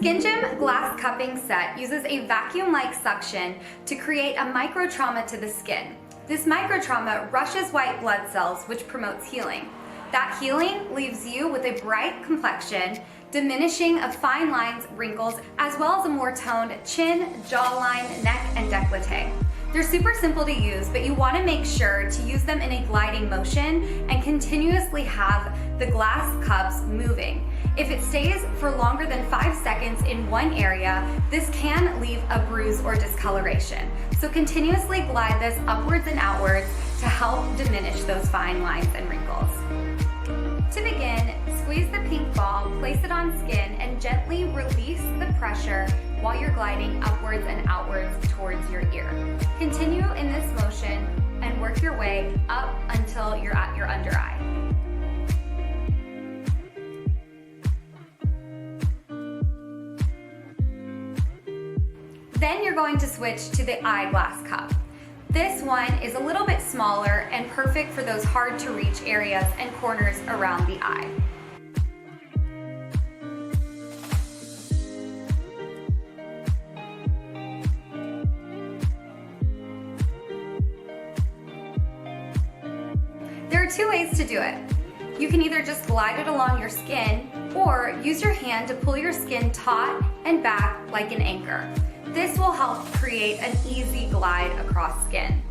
Skin Gym glass cupping set uses a vacuum-like suction to create a microtrauma to the skin. This microtrauma rushes white blood cells, which promotes healing. That healing leaves you with a bright complexion, diminishing of fine lines, wrinkles, as well as a more toned chin, jawline, neck, and décolleté. They're super simple to use, but you want to make sure to use them in a gliding motion and continuously have the glass cups moving. If it stays for longer than 5 seconds in one area, this can leave a bruise or discoloration. So continuously glide this upwards and outwards to help diminish those fine lines and wrinkles. To begin, squeeze the pink ball, place it on skin, and gently release the pressure while you're gliding upwards and outwards towards your ear. Continue in this motion and work your way up until you're at your under eye. Then you're going to switch to the eyeglass cup. This one is a little bit smaller and perfect for those hard to reach areas and corners around the eye. There are two ways to do it. You can either just glide it along your skin or use your hand to pull your skin taut and back like an anchor. This will help create an easy glide across skin.